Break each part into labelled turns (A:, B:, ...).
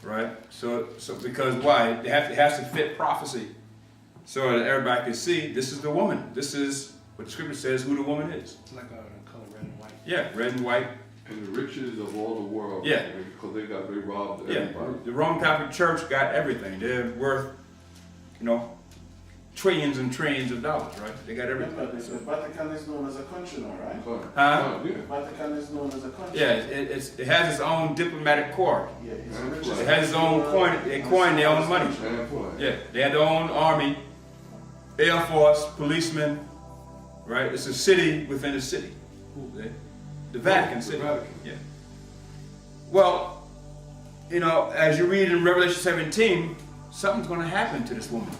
A: right? So because why? It has to fit prophecy, so that everybody can see this is the woman. This is what the scripture says who the woman is.
B: Like the color red and white.
A: Yeah, red and white.
C: And the riches of all the world.
A: Yeah.
C: Because they robbed
A: Yeah,
C: everybody.
A: the Roman Catholic Church got everything. They're worth, trillions and trillions of dollars, right? They got everything.
D: Remember, the Vatican is known as a country now, right?
A: Huh?
C: Yeah.
D: The Vatican is known as a country.
A: Yeah, it has its own diplomatic corps.
D: Yeah, it's
C: It
D: richest
A: It has its own coin. They coin their own money.
C: And for
A: Yeah, they have their own army, air force, policemen, right? It's a city within a city. The Vatican City.
C: Vatican.
A: Yeah. Well, as you read in Revelation 17, something's going to happen to this woman.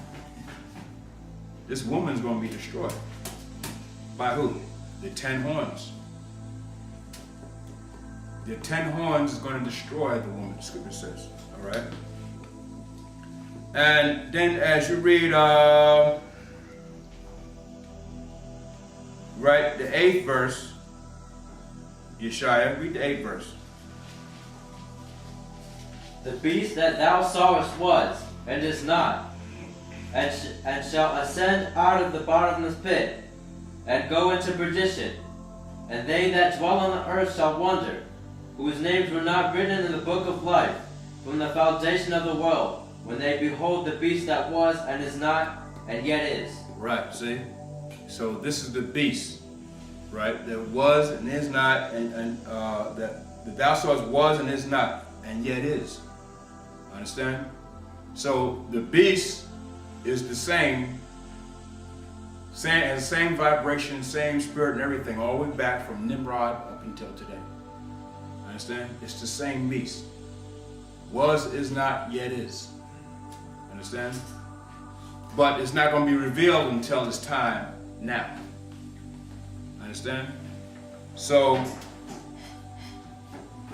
A: This woman's going to be destroyed. By who? The 10 horns. The 10 horns is going to destroy the woman, the scripture says. All right? And then as you read, right, the 8th verse, Yeshaya, read the 8th verse.
E: The beast that thou sawest was, and is not, and shall ascend out of the bottomless pit, and go into perdition. And they that dwell on the earth shall wonder, whose names were not written in the book of life, from the foundation of the world, when they behold the beast that was, and is not, and yet is.
A: Right, see? So this is the beast, right? That was and is not, and that thou sawest was and is not, and yet is. Understand? So the beast is the same, has the same vibration, same spirit and everything, all the way back from Nimrod up until today. Understand? It's the same beast. Was, is not, yet is. Understand? But it's not going to be revealed until it's time now. Understand? So,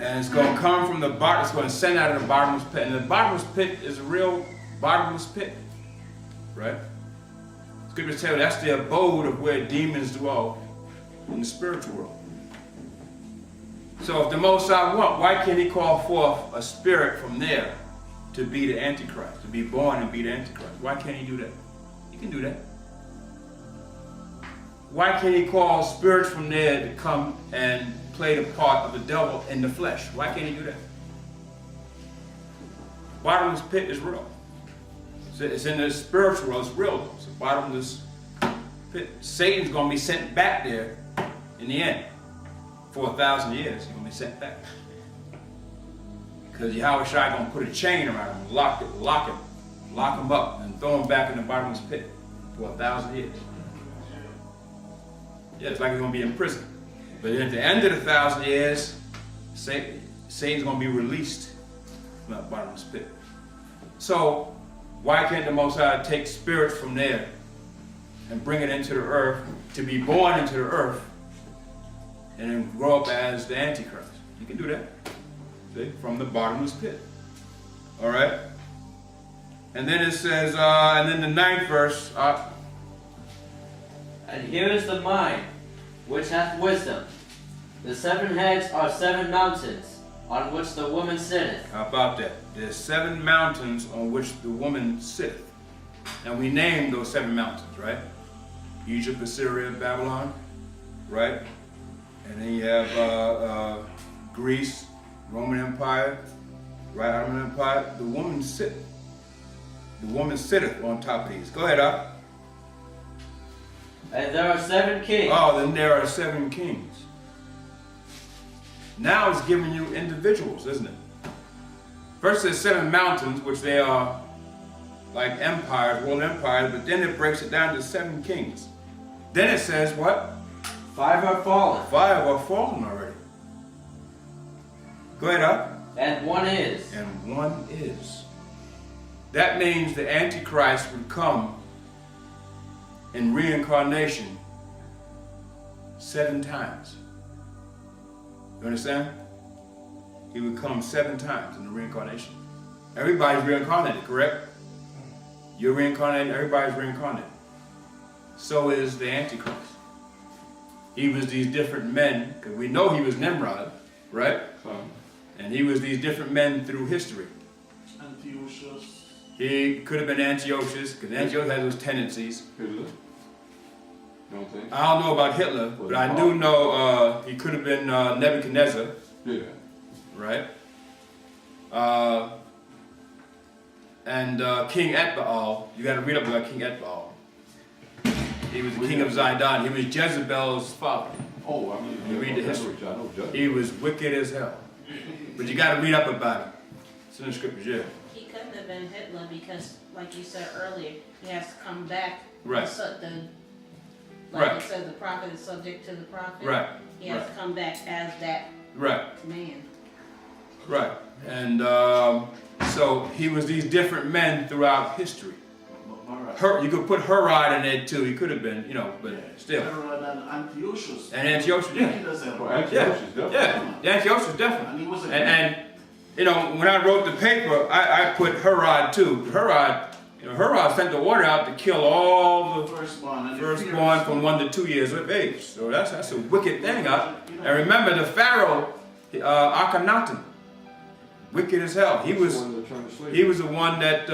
A: and it's going to come from the bottom, it's going to send out of the bottomless pit. And the bottomless pit is a real bottomless pit. Right? Scriptures tell you that's the abode of where demons dwell in the spiritual world. So if the Most High want, why can't he call forth a spirit from there to be the Antichrist, to be born and be the Antichrist? Why can't he do that? He can do that. Why can't he call spirits from there to come and play the part of the devil in the flesh? Why can't he do that? Bottomless pit is real. It's in the spiritual world, it's real. It's a bottomless pit. Satan's going to be sent back there in the end. For 1,000 years, he's going to be sent back. Because Yahweh Shai going to put a chain around him, lock him up, and throw him back in the bottomless pit for 1,000 years. Yeah, it's like he's going to be in prison. But at the end of the 1,000 years, Satan's going to be released from that bottomless pit. So, why can't the Most High take spirits from there and bring it into the earth, to be born into the earth, and then grow up as the Antichrist? You can do that. See? From the bottomless pit. Alright? And then it says, and then the 9th verse,
E: And here is the mind, which hath wisdom. The 7 heads are 7 mountains, on which the woman sitteth.
A: how about that? There's 7 mountains on which the woman sitteth. And we named those 7 mountains, right? Egypt, Assyria, Babylon, right? And then you have Greece, Roman Empire, right? Roman Empire. The woman sitteth on top of these. Go ahead, up.
E: And there are 7 kings.
A: Oh, then there are 7 kings. Now it's giving you individuals, isn't it? First there's 7 mountains, which they are like empires, world empires, but then it breaks it down to 7 kings. Then it says what?
E: 5 are fallen.
A: 5 are fallen already. Go ahead, up.
E: And 1 is.
A: And 1 is. That means the Antichrist would come in reincarnation 7 times. You understand? He would come 7 times in the reincarnation. Everybody's reincarnated, correct? You're reincarnated, everybody's reincarnated. So is the Antichrist. He was these different men, because we know he was Nimrod, right? And he was these different men through history.
D: Antiochus.
A: He could have been Antiochus, because Antiochus had those tendencies.
C: Hitler? You don't think?
A: I don't know about Hitler, but I do know he could have been Nebuchadnezzar,
C: Yeah.
A: right? And King Etbaal. You got to read up about King Etbaal. He was the king of Zidon. He was Jezebel's father.
C: Oh, I mean,
A: You read the history.
C: I know Judge.
A: He was wicked as hell. But you got to read up about him. It's in the scriptures, yeah.
B: He couldn't have been Hitler because, like you said earlier, he has to come back.
A: Right.
B: Like
A: Right.
B: it says, the prophet is subject to the prophet.
A: Right.
B: He has to come back as that
A: Right.
B: man.
A: Right. And so he was these different men throughout history. You could put Herod in there too. He could have been, but still.
D: Herod and Antiochus.
A: And Antiochus, yeah.
C: Antiochus,
A: Yeah,
C: definitely.
A: yeah. Antiochus, definitely.
D: And he was a
A: And when I wrote the paper, I put Herod too. Herod sent the order out to kill all the firstborn from 1 to 2 years of age. So that's a wicked thing. And remember the Pharaoh, Akhenaten, wicked as hell. He was the one that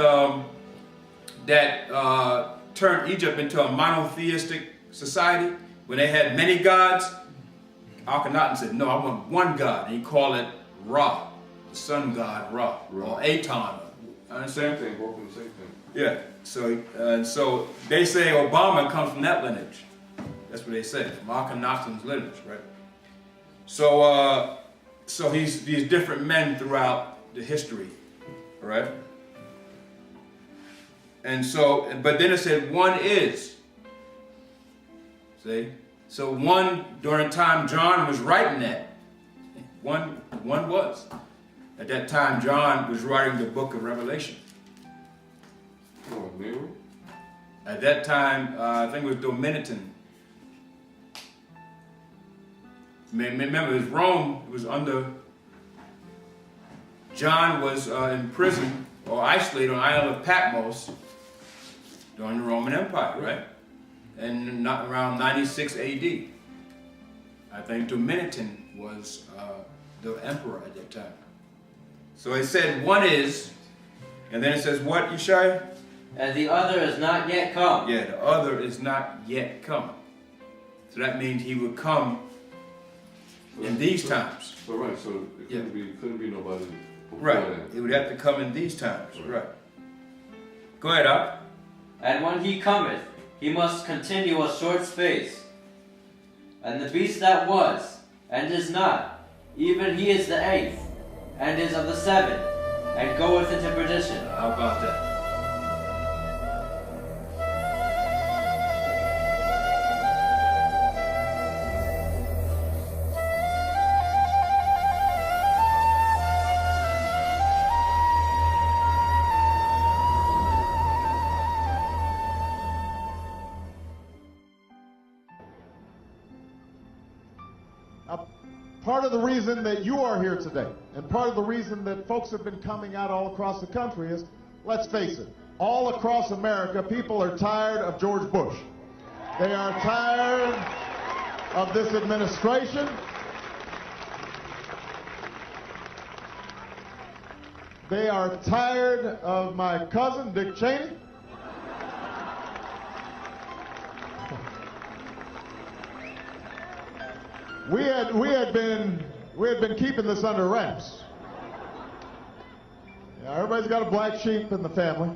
A: turned Egypt into a monotheistic society when they had many gods. Akhenaten said, "No, I want one God," and he called it Ra, the sun god Ra, or Aton. Understand?
C: Same thing, both of them, same thing.
A: Yeah. So they say Obama comes from that lineage. That's what they say, from Akhenaten's lineage, right? So he's these different men throughout the history, all right? And so, but then it said one is. See? So one, during the time John was writing that, one was. At that time, John was writing the book of Revelation.
C: Oh, Nero?
A: At that time, I think it was Dominican. Remember, it was Rome. It was under. John was in prison or isolated on the island of Patmos during the Roman Empire, right? And not around 96 A.D. I think Dominican was the emperor at that time. So it said one is, and then it says what, Yeshai?
E: And the other is not yet come.
A: Yeah, the other is not yet come. So that means he would come in these times.
C: So right, so it couldn't be nobody before
A: Right.
C: that.
A: It would have to come in these times. Right. Go ahead, Al.
E: And when he cometh, he must continue a short space. And the beast that was, and is not, even he is the eighth, and is of the seventh, and goeth into perdition.
A: How about that?
F: Part of the reason that you are here today, and part of the reason that folks have been coming out all across the country is, let's face it, all across America, people are tired of George Bush. They are tired of this administration. They are tired of my cousin, Dick Cheney. We had been keeping this under wraps. Yeah, everybody's got a black sheep in the family.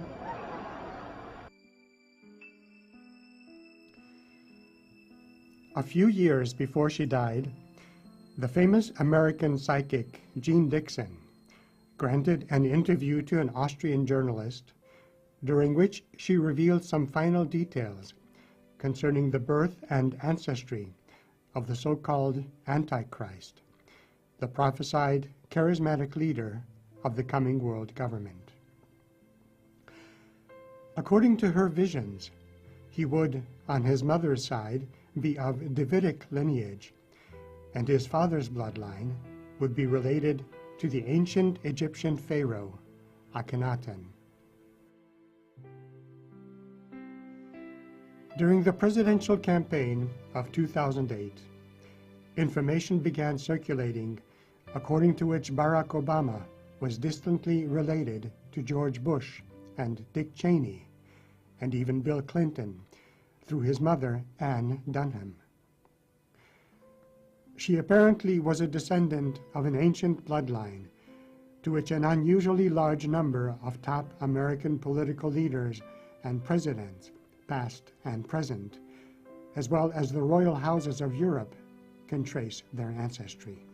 G: A few years before she died, the famous American psychic Jean Dixon granted an interview to an Austrian journalist, during which she revealed some final details concerning the birth and ancestry of the so-called Antichrist, the prophesied charismatic leader of the coming world government. According to her visions, he would, on his mother's side, be of Davidic lineage, and his father's bloodline would be related to the ancient Egyptian pharaoh, Akhenaten. During the presidential campaign of 2008, information began circulating according to which Barack Obama was distantly related to George Bush and Dick Cheney, and even Bill Clinton, through his mother, Anne Dunham. She apparently was a descendant of an ancient bloodline to which an unusually large number of top American political leaders and presidents, past and present, as well as the royal houses of Europe, can trace their ancestry.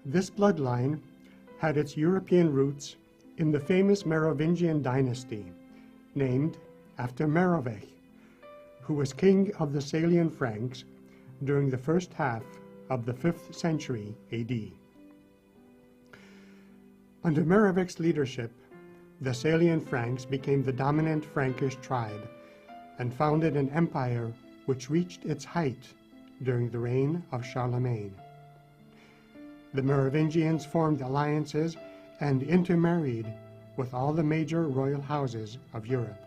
G: This bloodline had its European roots in the famous Merovingian dynasty, named after Merovech, who was king of the Salian Franks during the first half of the 5th century AD. Under Merovech's leadership, the Salian Franks became the dominant Frankish tribe and founded an empire which reached its height during the reign of Charlemagne. The Merovingians formed alliances and intermarried with all the major royal houses of Europe.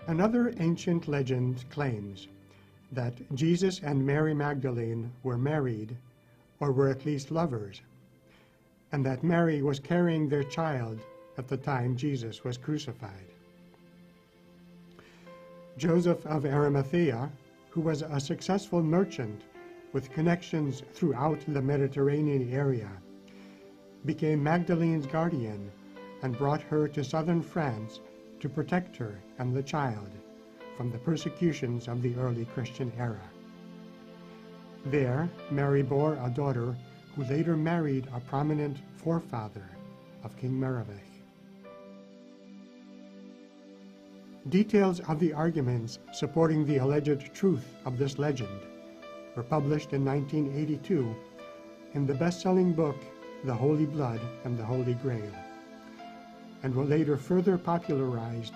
G: Another ancient legend claims that Jesus and Mary Magdalene were married, or were at least lovers, and that Mary was carrying their child at the time Jesus was crucified. Joseph of Arimathea, who was a successful merchant with connections throughout the Mediterranean area, became Magdalene's guardian and brought her to southern France to protect her and the child from the persecutions of the early Christian era. There, Mary bore a daughter who later married a prominent forefather of King Merovech. Details of the arguments supporting the alleged truth of this legend were published in 1982 in the best-selling book The Holy Blood and the Holy Grail, and were later further popularized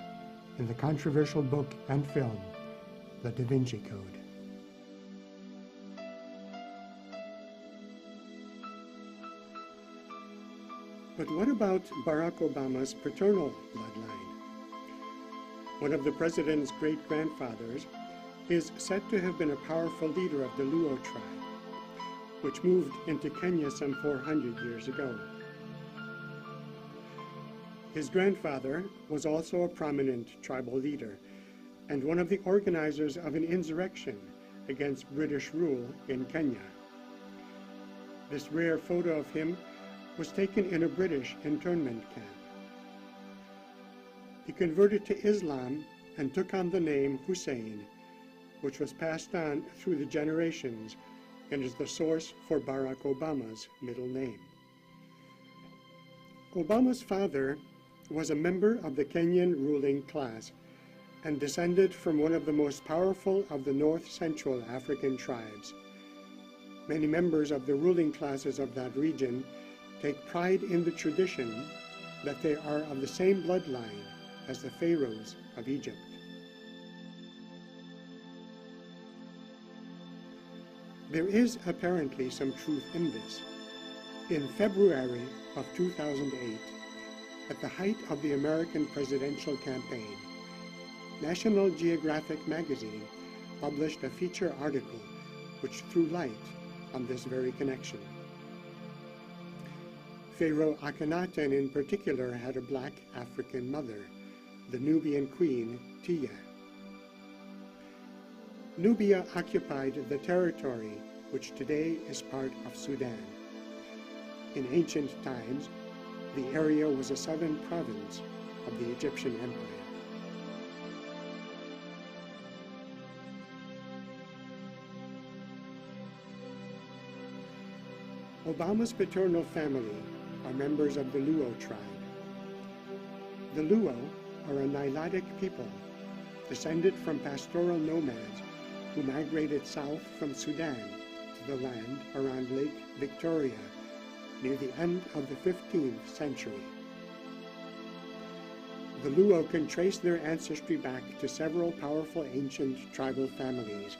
G: in the controversial book and film The Da Vinci Code. But what about Barack Obama's paternal bloodline? One of the president's great-grandfathers is said to have been a powerful leader of the Luo tribe, which moved into Kenya some 400 years ago. His grandfather was also a prominent tribal leader and one of the organizers of an insurrection against British rule in Kenya. This rare photo of him was taken in a British internment camp. He converted to Islam and took on the name Hussein, which was passed on through the generations and is the source for Barack Obama's middle name. Obama's father was a member of the Kenyan ruling class and descended from one of the most powerful of the North Central African tribes. Many members of the ruling classes of that region take pride in the tradition that they are of the same bloodline as the pharaohs of Egypt. There is apparently some truth in this. In February of 2008, at the height of the American presidential campaign, National Geographic magazine published a feature article which threw light on this very connection. Pharaoh Akhenaten in particular had a black African mother, the Nubian queen Tiye. Nubia occupied the territory which today is part of Sudan. In ancient times, the area was a southern province of the Egyptian Empire. Obama's paternal family are members of the Luo tribe. The Luo are a Nilotic people descended from pastoral nomads who migrated south from Sudan to the land around Lake Victoria near the end of the 15th century. The Luo can trace their ancestry back to several powerful ancient tribal families,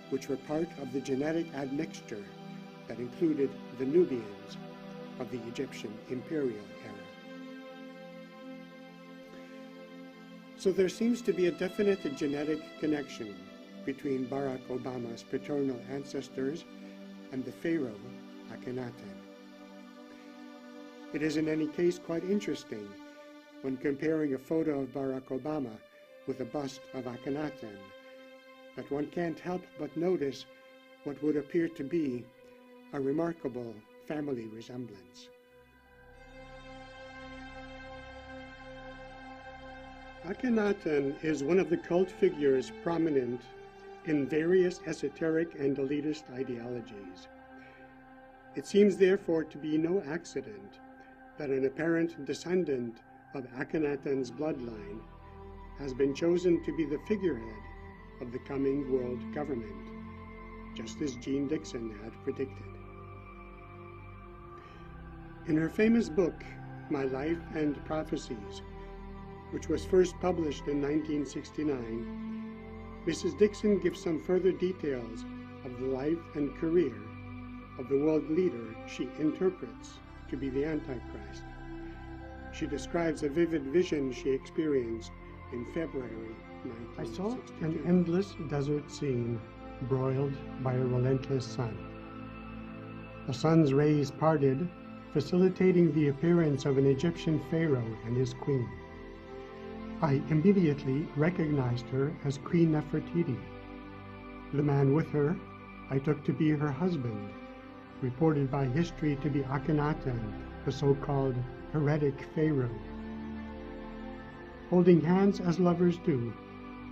G: which were part of the genetic admixture that included the Nubians of the Egyptian imperial era. So there seems to be a definite genetic connection between Barack Obama's paternal ancestors and the pharaoh Akhenaten. It is in any case quite interesting when comparing a photo of Barack Obama with a bust of Akhenaten that one can't help but notice what would appear to be a remarkable family resemblance. Akhenaten is one of the cult figures prominent in various esoteric and elitist ideologies. It seems therefore to be no accident that an apparent descendant of Akhenaten's bloodline has been chosen to be the figurehead of the coming world government, just as Jean Dixon had predicted. In her famous book, My Life and Prophecies, which was first published in 1969, Mrs. Dixon gives some further details of the life and career of the world leader she interprets to be the Antichrist. She describes a vivid vision she experienced in February 1962. I saw an endless desert scene broiled by a relentless sun. The sun's rays parted, facilitating the appearance of an Egyptian pharaoh and his queen. I immediately recognized her as Queen Nefertiti. The man with her I took to be her husband, reported by history to be Akhenaten, the so-called heretic pharaoh. Holding hands as lovers do,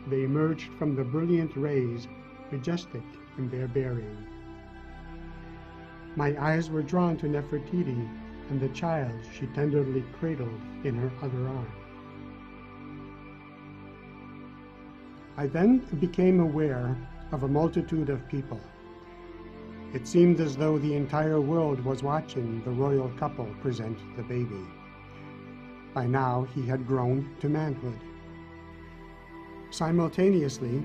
G: they emerged from the brilliant rays, majestic in their bearing. My eyes were drawn to Nefertiti and the child she tenderly cradled in her other arm. I then became aware of a multitude of people. It seemed as though the entire world was watching the royal couple present the baby. By now, he had grown to manhood. Simultaneously,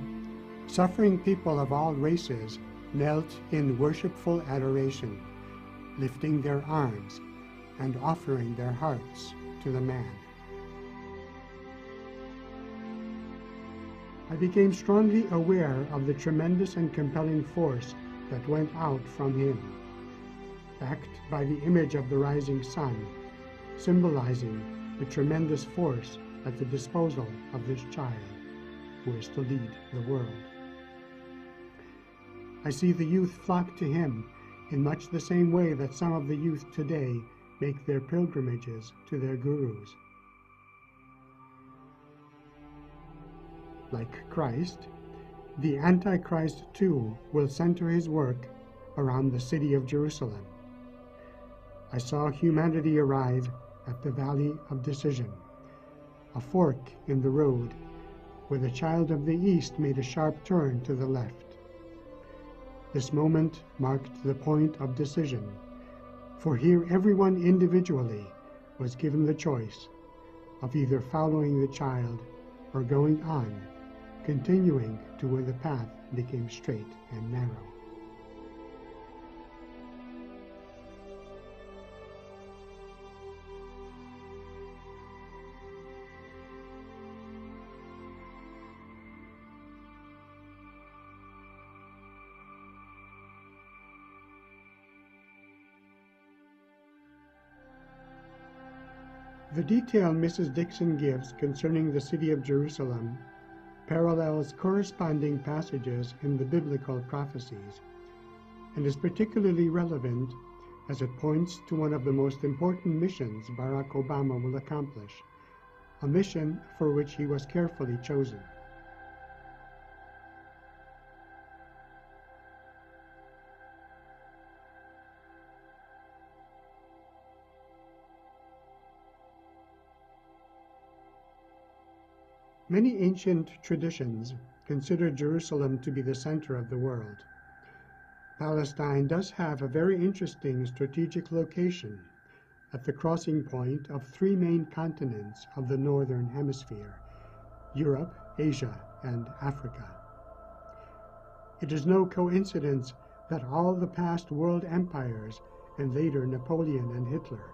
G: suffering people of all races knelt in worshipful adoration, lifting their arms and offering their hearts to the man. I became strongly aware of the tremendous and compelling force that went out from him, backed by the image of the rising sun, symbolizing the tremendous force at the disposal of this child who is to lead the world. I see the youth flock to him in much the same way that some of the youth today make their pilgrimages to their gurus. Like Christ, the Antichrist too will center his work around the city of Jerusalem. I saw humanity arrive at the Valley of Decision, a fork in the road where the child of the East made a sharp turn to the left. This moment marked the point of decision, for here everyone individually was given the choice of either following the child or going on, continuing to where the path became straight and narrow. The detail Mrs. Dixon gives concerning the city of Jerusalem parallels corresponding passages in the biblical prophecies, and is particularly relevant as it points to one of the most important missions Barack Obama will accomplish, a mission for which he was carefully chosen. Many ancient traditions consider Jerusalem to be the center of the world. Palestine does have a very interesting strategic location at the crossing point of three main continents of the Northern Hemisphere: Europe, Asia, and Africa. It is no coincidence that all the past world empires, and later Napoleon and Hitler,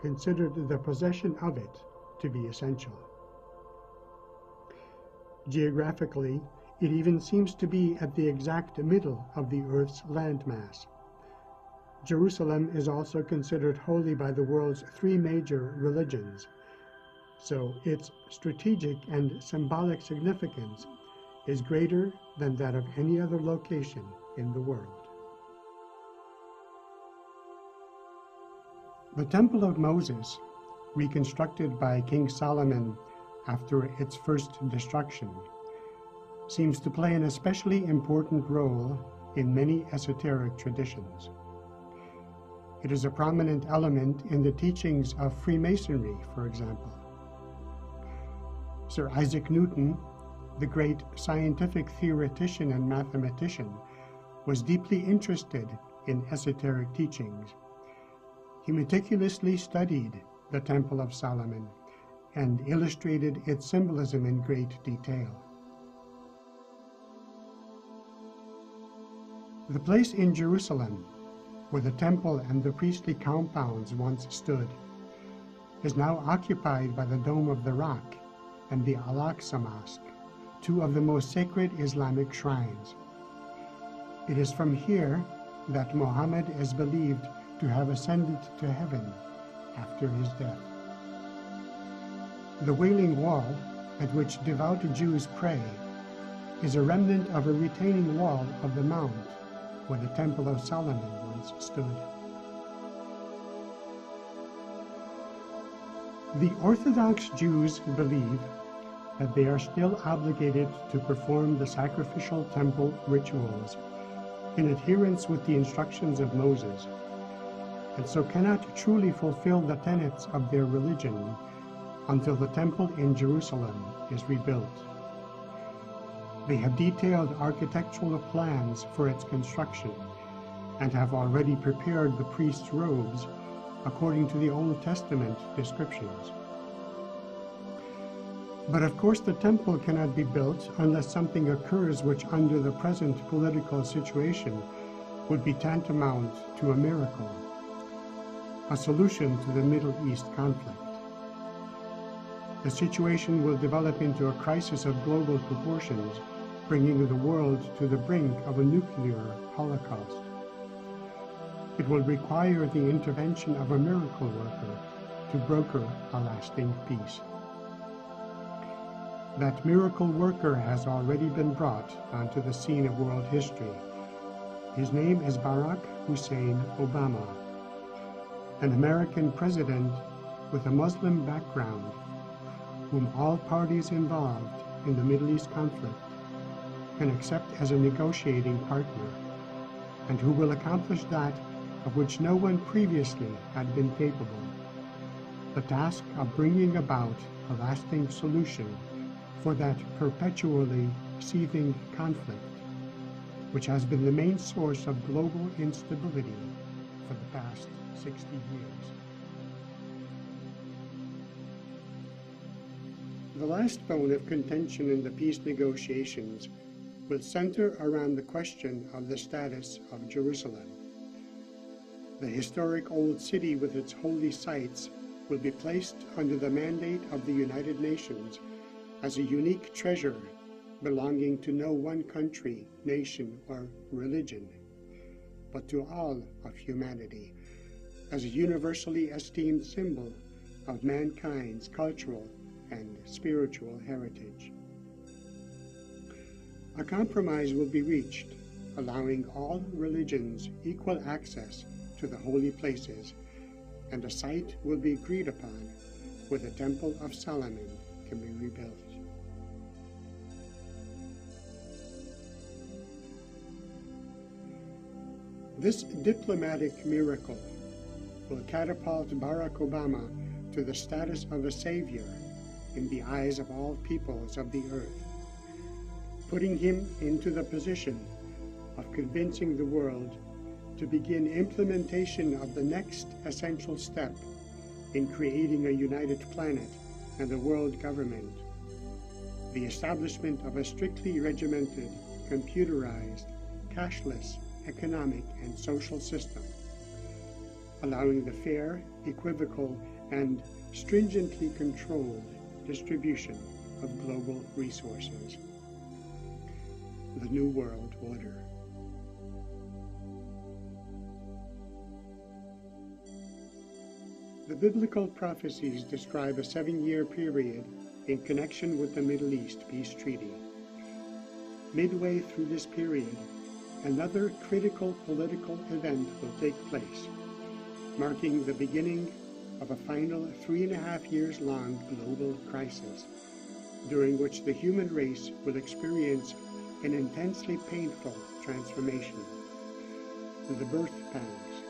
G: considered the possession of it to be essential. Geographically, It even seems to be at the exact middle of the Earth's landmass. Jerusalem is also considered holy by the world's three major religions, so its strategic and symbolic significance is greater than that of any other location in the world. The Temple of Moses, reconstructed by King Solomon after its first destruction, seems to play an especially important role in many esoteric traditions. It is a prominent element in the teachings of Freemasonry, for example. Sir Isaac Newton, the great scientific theoretician and mathematician, was deeply interested in esoteric teachings. He meticulously studied the Temple of Solomon and illustrated its symbolism in great detail. The place in Jerusalem where the temple and the priestly compounds once stood is now occupied by the Dome of the Rock and the Al-Aqsa Mosque, two of the most sacred Islamic shrines. It is from here that Muhammad is believed to have ascended to heaven after his death. The Wailing Wall, at which devout Jews pray, is a remnant of a retaining wall of the mount where the Temple of Solomon once stood. The Orthodox Jews believe that they are still obligated to perform the sacrificial temple rituals in adherence with the instructions of Moses, and so cannot truly fulfill the tenets of their religion until the temple in Jerusalem is rebuilt. They have detailed architectural plans for its construction and have already prepared the priests' robes according to the Old Testament descriptions. But of course the temple cannot be built unless something occurs which under the present political situation would be tantamount to a miracle, a solution to the Middle East conflict. The situation will develop into a crisis of global proportions, bringing the world to the brink of a nuclear holocaust. It will require the intervention of a miracle worker to broker a lasting peace. That miracle worker has already been brought onto the scene of world history. His name is Barack Hussein Obama, an American president with a Muslim background, whom all parties involved in the Middle East conflict can accept as a negotiating partner, and who will accomplish that of which no one previously had been capable, the task of bringing about a lasting solution for that perpetually seething conflict, which has been the main source of global instability for the past 60 years. The last bone of contention in the peace negotiations will center around the question of the status of Jerusalem. The historic old city with its holy sites will be placed under the mandate of the United Nations as a unique treasure belonging to no one country, nation, or religion, but to all of humanity, as a universally esteemed symbol of mankind's cultural and spiritual heritage. A compromise will be reached, allowing all religions equal access to the holy places, and a site will be agreed upon where the Temple of Solomon can be rebuilt. This diplomatic miracle will catapult Barack Obama to the status of a savior in the eyes of all peoples of the earth, putting him into the position of convincing the world to begin implementation of the next essential step in creating a united planet and a world government, the establishment of a strictly regimented, computerized, cashless economic and social system, allowing the fair, equivocal, and stringently controlled distribution of global resources. the New World Order. The biblical prophecies describe a 7-year period in connection with the Middle East peace treaty. Midway through this period, another critical political event will take place, marking the beginning of a final 3.5 years long global crisis, during which the human race will experience an intensely painful transformation, the birth pangs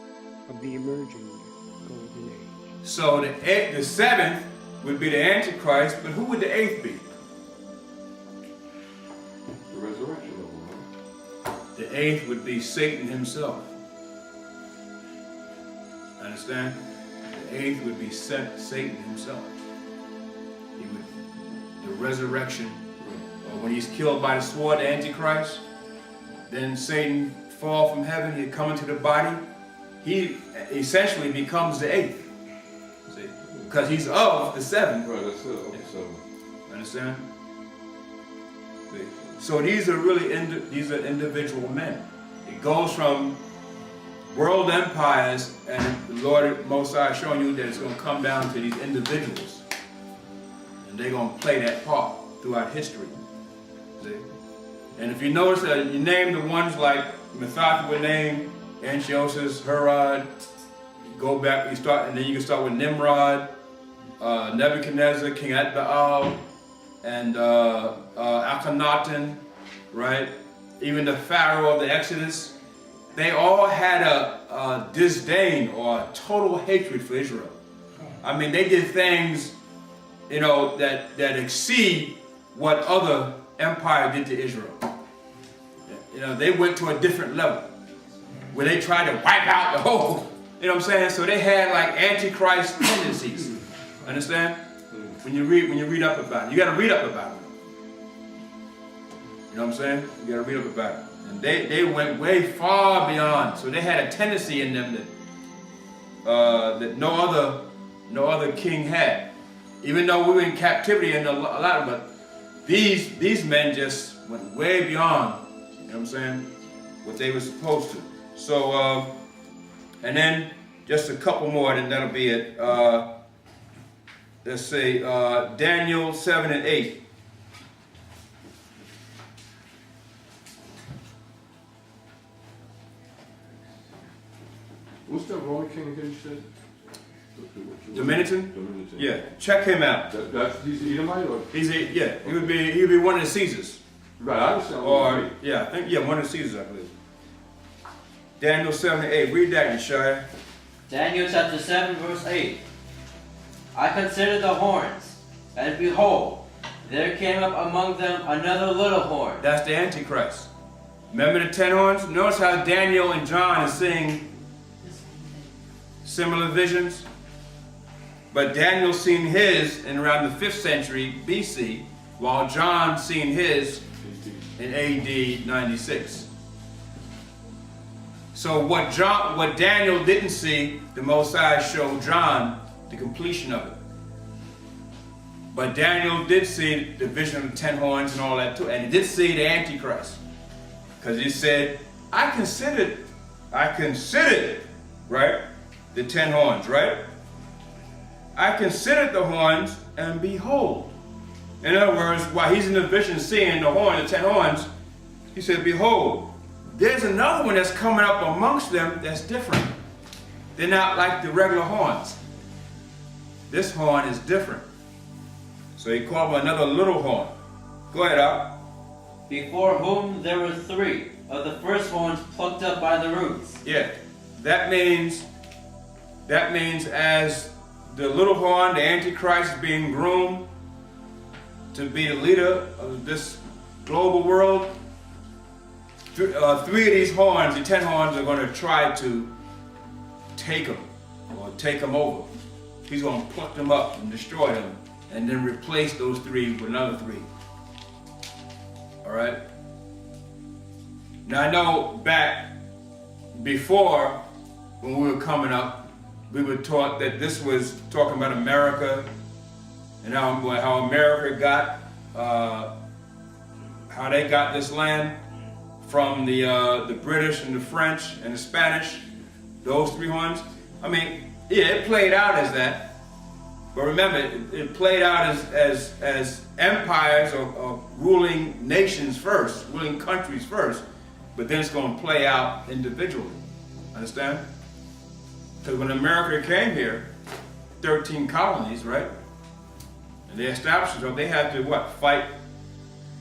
G: of the emerging golden age.
A: So the seventh would be the Antichrist, but who would the eighth be?
C: The resurrection of him, right?
A: The eighth would be Satan himself. Understand? The eighth would be Satan himself. He would, the resurrection, or when he's killed by the sword, the Antichrist, then Satan fall from heaven, he'd come into the body. He essentially becomes the eighth. See? Because he's of the seven.
C: Right, that's it. Okay, so
A: Understand? See? So these are really individual men. It goes from world empires, and the Lord Most High is showing you that it's going to come down to these individuals, and they're going to play that part throughout history. See? And if you notice that you name the ones like Matthew would name Antiochus, Herod, you go back, you start, and then you can start with Nimrod, Nebuchadnezzar, King Atbaal, and Akhenaten, right? Even the Pharaoh of the Exodus. They all had a disdain or a total hatred for Israel. I mean, they did things, that exceed what other empire did to Israel. They went to a different level where they tried to wipe out the whole, So they had like Antichrist tendencies. Understand? When you read up about it, you got to read up about it. You know what I'm saying? You got to read up about it. And they went way far beyond. So they had a tendency in them that no other king had. Even though we were in captivity and a lot of, but these men just went way beyond, what they were supposed to. So, and then just a couple more, and that'll be it. Let's say Daniel 7 and 8.
C: what's that Roman king again you said?
A: Dominican?
C: Dominican.
A: Yeah, check him out.
C: He's Edomite or?
A: He would be one of the Caesars.
C: Right, I understand.
A: Or one of the Caesars, I believe. Daniel 7 and 8. Read that, Yeshaya.
E: Daniel chapter 7 verse 8. I considered the horns, and behold, there came up among them another little horn.
A: That's the Antichrist. Remember the 10 horns? Notice how Daniel and John are seeing similar visions. But Daniel seen his in around the 5th century BC, while John seen his in AD 96. So what Daniel didn't see, the Most High showed John the completion of it. But Daniel did see the vision of the 10 horns and all that too, and he did see the Antichrist. Because he said, I considered, right, the 10 horns, right? I considered the horns, and behold. In other words, while he's in the vision seeing the 10 horns, he said, behold, there's another one that's coming up amongst them that's different. They're not like the regular horns. This horn is different. So he called him another little horn. Go ahead, Al.
E: Before whom there were 3 of the first horns plucked up by the roots.
A: Yeah, that means as the little horn, the Antichrist, is being groomed to be the leader of this global world, 3 of these horns, the 10 horns, are going to try to take him or take him over. He's going to pluck them up and destroy them, and then replace those 3 with another 3. All right. Now I know back before, when we were coming up, we were taught that this was talking about America and how America got, how they got this land. from the British and the French and the Spanish, those 3 horns. I mean, yeah, it played out as that. But remember, it played out as empires or ruling nations first, ruling countries first. But then it's going to play out individually. Understand? Because when America came here, 13 colonies, right? And they established themselves, they had to what? Fight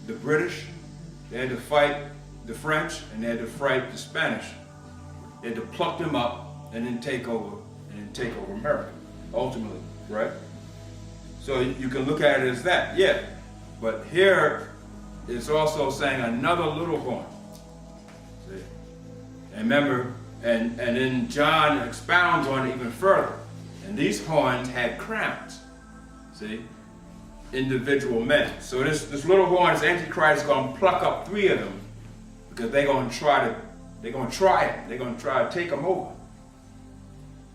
A: the British, they had to fight the French, and they had to fight the Spanish. They had to pluck them up and then take over America, ultimately, right? So you can look at it as that, yeah. But here it's also saying another little horn. See? And remember, and then John expounds on it even further. And these horns had crowns. See? Individual men. So this little horn, this Antichrist, is going to pluck up 3 of them because they're going to try it. They're going to try to take them over.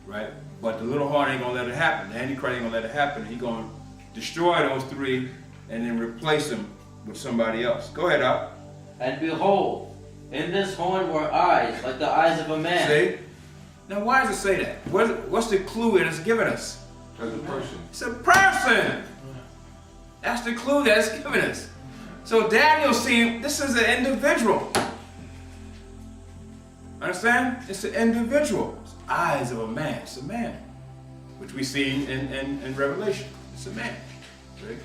A: Right? But the little horn ain't going to let it happen. The Antichrist ain't going to let it happen. He's going to destroy those 3 and then replace them with somebody else. Go ahead, Al.
E: And behold, in this horn were eyes like the eyes of a man.
A: See? Now why does it say that? What's the clue it is giving us?
C: As a person.
A: It's a person. That's the clue that it's giving us. So Daniel's seeing this is an individual. Understand? It's an individual. It's eyes of a man. It's a man. Which we see in Revelation. It's a man. See?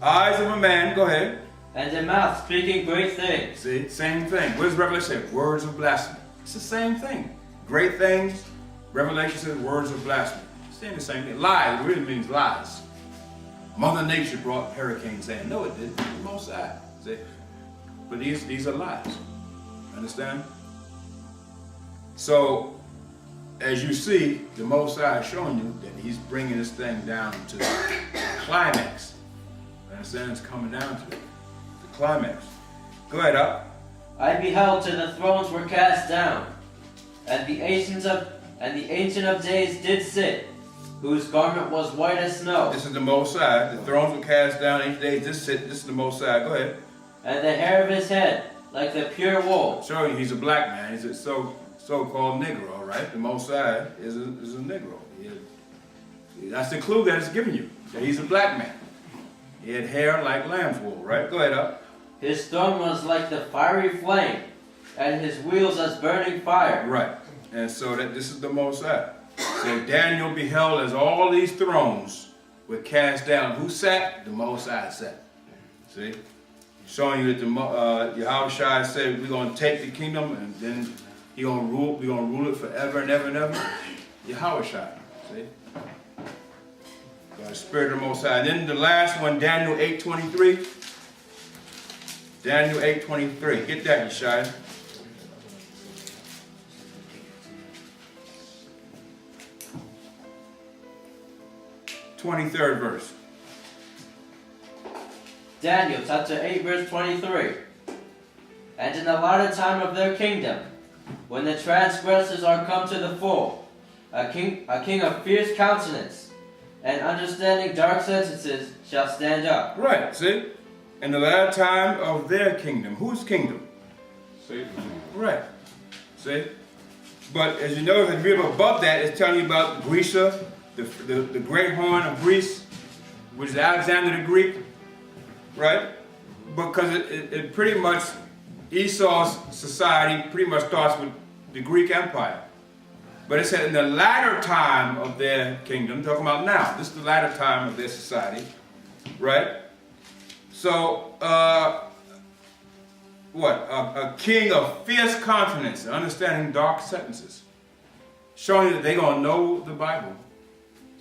A: Eyes of a man. Go ahead.
E: And a mouth speaking great things.
A: See? Same thing. What does Revelation say? Words of blasphemy. It's the same thing. Great things. Revelation says words of blasphemy. It's saying the same thing. Lies really means lies. Mother Nature brought hurricanes saying, no, it didn't. The Most High. See? But these are lies. Understand? So, as you see, the Most High is showing you that he's bringing this thing down to the climax. Understand? It's coming down to the climax. Go ahead, up.
E: I beheld till the thrones were cast down, and the ancient of days did sit, whose garment was white as snow.
A: This is the Most High. The thrones were cast down. Ancient days this is the Most High. Go ahead.
E: And the hair of his head like the pure wool.
A: Showing you he's a black man. He's a so-called Negro, right? The Most High is a Negro. That's the clue that it's giving you. That he's a black man. He had hair like lamb's wool, right? Go ahead, up.
E: His throne was like the fiery flame, and his wheels as burning fire.
A: Right. And so that this is the Most High. So Daniel beheld as all these thrones were cast down. Who sat? The Most High sat. See? Showing you that the Yahushua said we're going to take the kingdom and then we're going to rule it forever and ever and ever. Yahushua. See? The Spirit of the Most High. And then the last one, Daniel 8:23. Daniel 8:23. Get that, Yeshua. (23rd verse).
E: Daniel chapter 8 verse 23. And in the latter time of their kingdom, when the transgressors are come to the full, a king of fierce countenance and understanding dark sentences shall stand up.
A: Right, see? In the latter time of their kingdom. Whose kingdom?
C: Satan.
A: Right. See? But as you know, if you read above that, it's telling you about Grecia, the great horn of Greece, which is Alexander the Greek. Right? Because it pretty much, Esau's society pretty much starts with the Greek Empire. But it said in the latter time of their kingdom, talking about now, this is the latter time of their society, right? So, a king of fierce countenance, understanding dark sentences, showing you that they're going to know the Bible,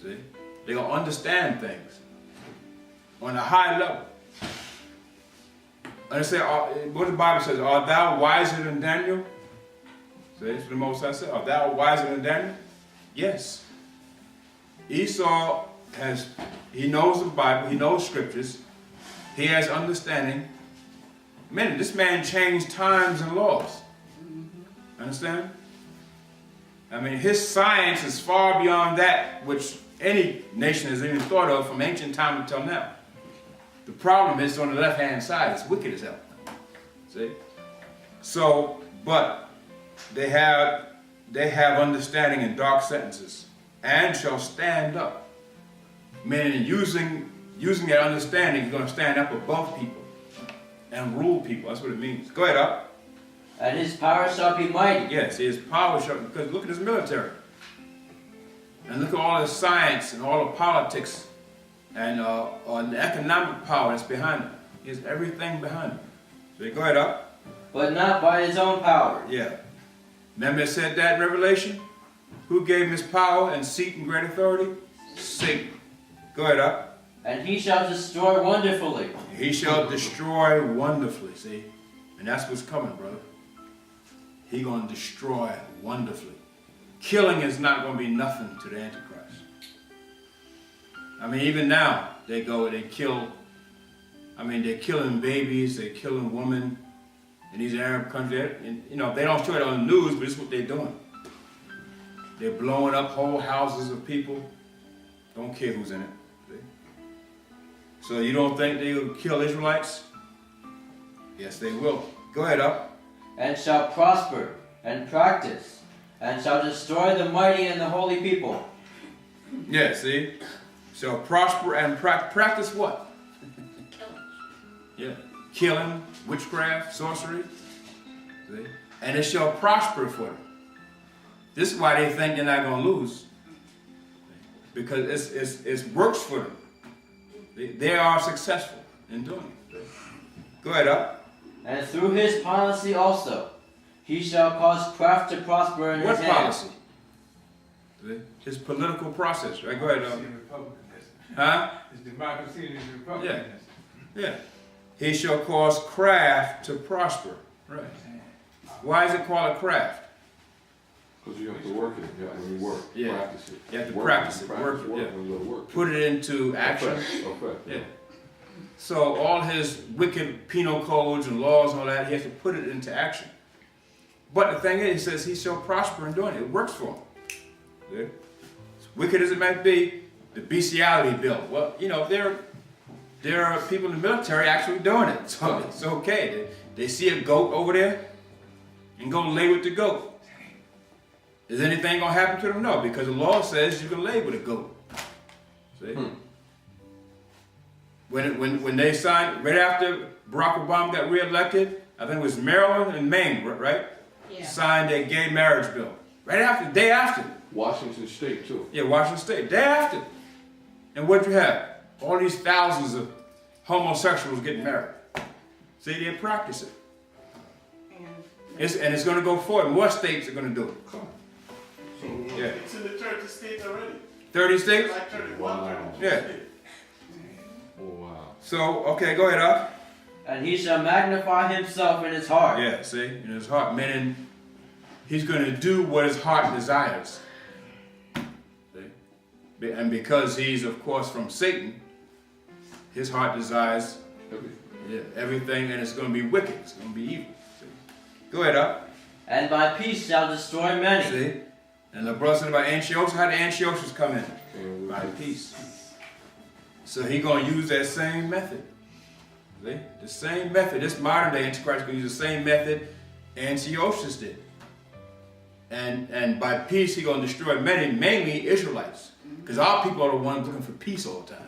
A: see? They're going to understand things on a high level. Understand what the Bible says, art thou wiser than Daniel? So that's what the Most High said. Art thou wiser than Daniel? Yes. Esau he knows the Bible, he knows scriptures, he has understanding. Man, this man changed times and laws. Understand? I mean, his science is far beyond that which any nation has even thought of from ancient time until now. The problem is on the left-hand side, it's wicked as hell. See? So, but they have understanding in dark sentences, and shall stand up. Meaning using that understanding, you're going to stand up above people and rule people. That's what it means. Go ahead, up.
E: And his power shall be mighty.
A: Yes, his power shall, because look at his military. And look at all the science and all the politics and the economic power that's behind him. He has everything behind him. So go ahead, up.
E: But not by his own power.
A: Yeah. Remember it said that in Revelation? Who gave him his power and seat and great authority? Satan. Go ahead, up.
E: And he shall destroy wonderfully.
A: He shall destroy wonderfully, see? And that's what's coming, brother. He's going to destroy wonderfully. Killing is not going to be nothing to the Antichrist. I mean, even now, they kill, they're killing babies, they're killing women in these Arab countries. And, you know, they don't show it on the news, but it's what they're doing. They're blowing up whole houses of people. Don't care who's in it. See? So you don't think they will kill Israelites? Yes, they will. Go ahead, up.
E: And shall prosper and practice, and shall destroy the mighty and the holy people.
A: Yeah, see? Shall prosper and practice what? Yeah. Killing, witchcraft, sorcery. See? And it shall prosper for them. This is why they think they're not going to lose. Because it works for them. They are successful in doing it. Go ahead, up.
E: And through his policy also, he shall cause craft to prosper in
A: What
E: his hand.
A: policy? His political process, right? Go ahead, up. Huh?
C: It's democracy and it's republicanism.
A: Yeah. He shall cause craft to prosper. Right. Why is it called a craft?
C: Because you have to work it. You have to work.
A: Yeah.
C: Practice it.
A: You have to
C: Work
A: practice it,
C: Practice,
A: work it,
C: work,
A: yeah.
C: and you gotta work.
A: Put it into action.
C: Effect.
A: Yeah. So all his wicked penal codes and laws and all that, he has to put it into action. But the thing is, he says he shall prosper in doing it. It works for him. Yeah. As wicked as it might be, the bestiality bill. Well, you know, there are people in the military actually doing it. So it's okay. They see a goat over there and go lay with the goat. Is anything going to happen to them? No, because the law says you can lay with a goat. See? When they signed, right after Barack Obama got reelected, I think it was Maryland and Maine, right?
B: Yeah.
A: Signed a gay marriage bill. Right after, the day after.
C: Washington State, too.
A: Yeah, Washington State, day after. And what you have? All these thousands of homosexuals getting married. See, they practice it. And it's going to go forward. More states are going to do it.
D: So
A: Yeah.
D: it's in the 30 states already.
A: 30 states?
D: Like 31,
C: Wow.
D: 32
A: Yeah.
D: states.
C: Oh, wow.
A: So, okay, go ahead, up.
E: And he shall magnify himself in his heart.
A: Yeah, see, in his heart, meaning he's going to do what his heart desires. See? And because he's, of course, from Satan, his heart desires everything, and it's going to be wicked. It's going to be evil. See? Go ahead, up.
E: And by peace shall destroy many.
A: See? And the brother said about Antiochus, how did Antiochus come in? By peace. So he's going to use that same method. See? The same method. This modern day Antichrist is going to use the same method Antiochus did. And by peace, he's going to destroy many, mainly Israelites. Because our people are the ones looking for peace all the time.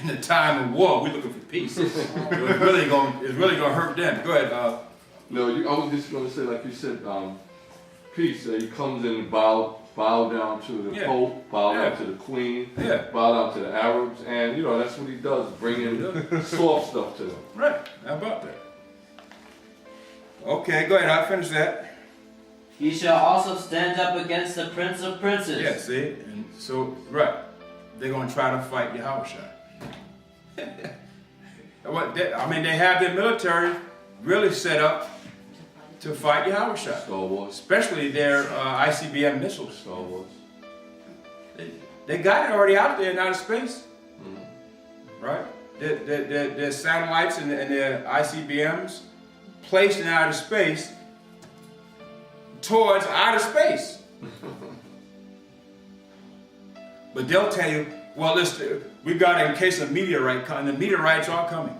A: In the time of war, we're looking for peace. So it's really going to hurt them. Go ahead.
C: No, I was just going to say, like you said, peace. He comes in and bow down to the Pope, bow down to the Queen, bow down to the Arabs, and you know that's what he does, bring in soft stuff to them.
A: Right. How about that? Okay, go ahead. I'll finish that.
E: He shall also stand up against the Prince of Princes.
A: Yeah, see? And so, right. They're going to try to fight Yahushua. They have their military really set up to fight Yahushua.
C: Star Wars.
A: Especially their ICBM missiles.
C: Star Wars.
A: They got it already out there in outer space. Right? Their satellites and their ICBMs placed in outer space towards outer space. But they'll tell you, well, listen, we got it in case of meteorite coming. The meteorites are coming.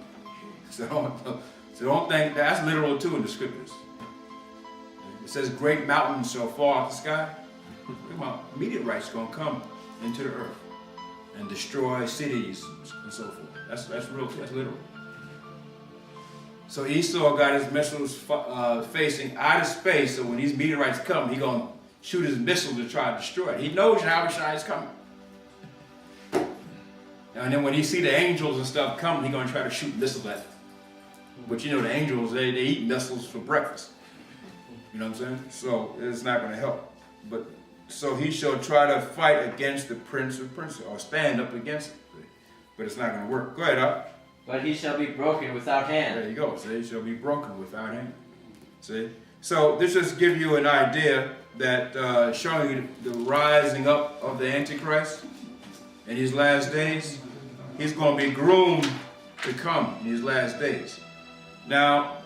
A: So don't think that's literal too in the scriptures. It says great mountains shall fall out the sky. Come on, meteorites gonna come into the earth and destroy cities and so forth. That's real. That's literal. So Esau got his missiles facing outer space. So when these meteorites come, he gonna shoot his missile to try to destroy it. He knows Yahushua is coming. And then when he see the angels and stuff coming, he gonna try to shoot missiles at them. But you know the angels, they eat missiles for breakfast. You know what I'm saying? So it's not gonna help. But so he shall try to fight against the prince of princes, or stand up against it. But it's not gonna work. Go ahead, Up.
E: But he shall be broken without hand.
A: There you go. See, he shall be broken without hand. See? So this just gives you an idea that showing you the rising up of the Antichrist in these last days. He's going to be groomed to come in these last days. Now,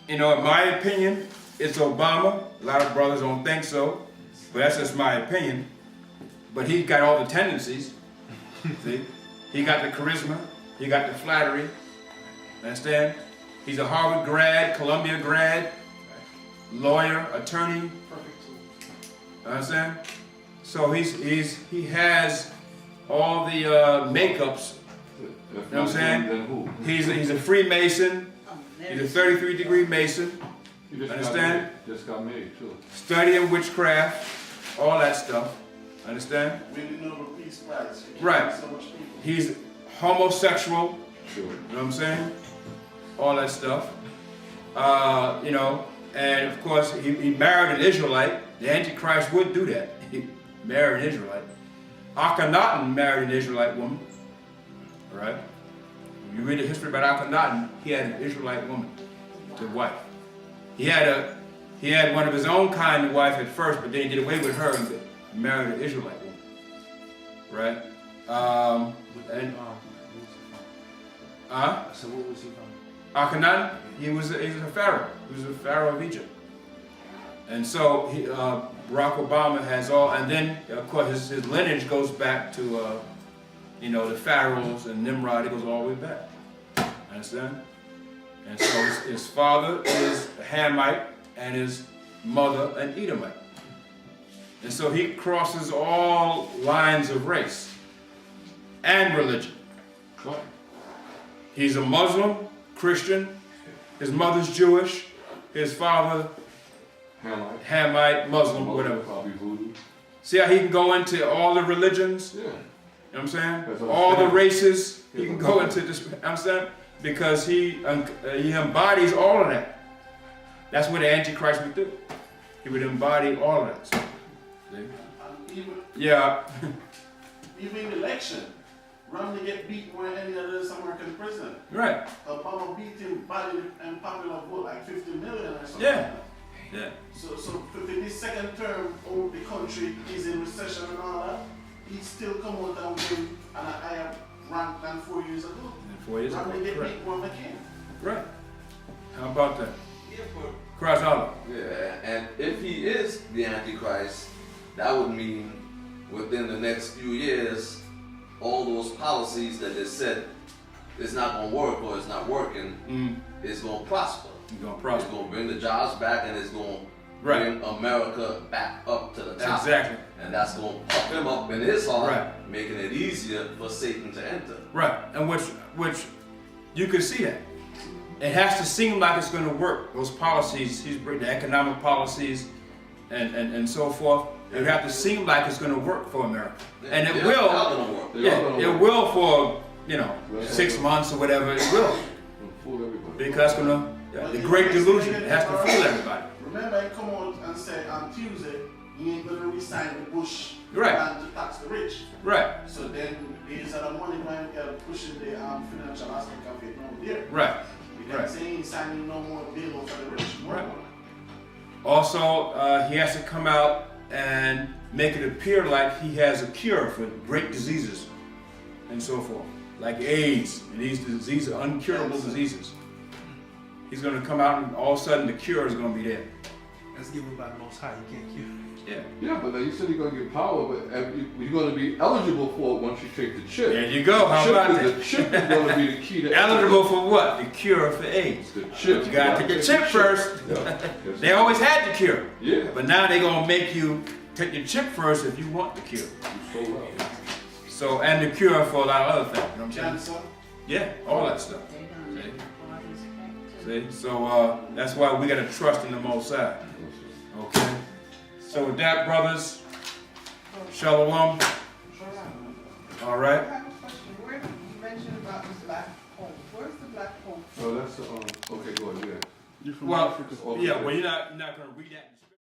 A: you know, in my opinion, it's Obama. A lot of brothers don't think so, but that's just my opinion. But he got all the tendencies. See? He got the charisma. He got the flattery. Understand? He's a Harvard grad, Columbia grad, lawyer, attorney. Understand? So he has all the makeups. You know what I'm saying? He's a Freemason. He's a 33-degree Mason. Understand?
C: Just got made too.
A: Studying witchcraft, all that stuff. Understand?
D: Winning Nobel Peace Prize.
A: Right.
D: So much people.
A: He's homosexual.
C: Sure.
A: You know what I'm saying? All that stuff. You know, and of course he married an Israelite. The Antichrist would do that. He married an Israelite. Akhenaten married an Israelite woman. All right? When you read the history about Akhenaten, he had an Israelite woman to wife. He had one of his own kind to wife at first, but then he did away with her and married an Israelite woman. Right?
H: So what was he from?
A: Akhenaten, he was a pharaoh. He was a pharaoh of Egypt. And so Barack Obama has all, and then of course his lineage goes back to you know, the pharaohs and Nimrod. It goes all the way back. Understand? And so his father is a Hamite and his mother an Edomite. And so he crosses all lines of race and religion. He's a Muslim, Christian, his mother's Jewish, his father Hamite, Muslim, whatever.
C: Probably voodoo.
A: See how he can go into all the religions?
C: Yeah.
A: You know what I'm saying?
C: That's
A: All the races, he
C: Yes,
A: can go into this, understand? Because he embodies all of that. That's what the Antichrist would do. He would embody all of that. See?
D: Even,
A: Yeah.
D: even election, Romney get beat more than any other American president.
A: Right.
D: Obama beat him badly and popular vote like 50 million or something.
A: Yeah. Yeah.
D: So for this second term, the country is in recession and all that, he still come out and win at a higher rank than 4 years ago.
A: And 4 years ago.
D: Romney get
A: Right.
D: beat more than McCain.
A: Right. How about that?
I: Yeah, but
A: Cross out.
I: yeah, and if he is the Antichrist, that would mean within the next few years, all those policies that they said it's not going to work or it's not working, it's going to prosper.
A: You're going to
I: It's
A: prosper.
I: going to bring the jobs back and it's going to
A: Right.
I: bring America back up to the top.
A: Exactly.
I: And that's going to pump him up in his heart,
A: Right.
I: making it easier for Satan to enter.
A: Right. And which you can see that. It has to seem like it's going to work. Those policies, he's bringing the economic policies and so forth. It have to seem like it's going to work for America. And it
I: They're
A: will.
I: not gonna work.
A: Yeah, it will for, you know, 6 months or whatever. It will.
C: Fool everybody.
A: Because it's going to, the great delusion. It has to fool everybody.
D: Remember, he come out and said on Tuesday, he ain't going to resign the Bush
A: Right.
D: plan to tax the rich.
A: Right.
D: So then these are the money going pushing the financial aspect of it over there.
A: Right.
D: You can say he ain't signing no more bill for the rich. More
A: Right.
D: money.
A: Also, he has to come out and make it appear like he has a cure for great diseases and so forth, like AIDS. And these diseases are uncurable diseases. He's going to come out and all of a sudden the cure is going to be there.
H: That's given by the Most High. You can't cure.
A: Yeah.
C: Yeah, but now you said you're going to get power, but you're going to be eligible for it once you take the chip.
A: There you go. How about that?
C: The chip is going to be the key to
A: eligible for what? The cure for AIDS.
C: The chip.
A: But you got to take the chip first.
C: Yeah.
A: They always had the cure.
C: Yeah.
A: But now they're going to make you take your chip first if you want the cure.
C: So well.
A: So, and the cure for a lot of other things. You know what I'm saying?
D: Cancer.
A: Yeah, all that stuff.
B: They're gonna make bodies back to-
A: See? So, that's why we got to trust in the Most High. Okay? So with that, brothers, Shalom. All right.
H: I have a question. Where you mentioned about this black hole? Where's the black hole?
C: So that's okay. Go ahead. Yeah.
A: Well, yeah. Well, you're not going to read that.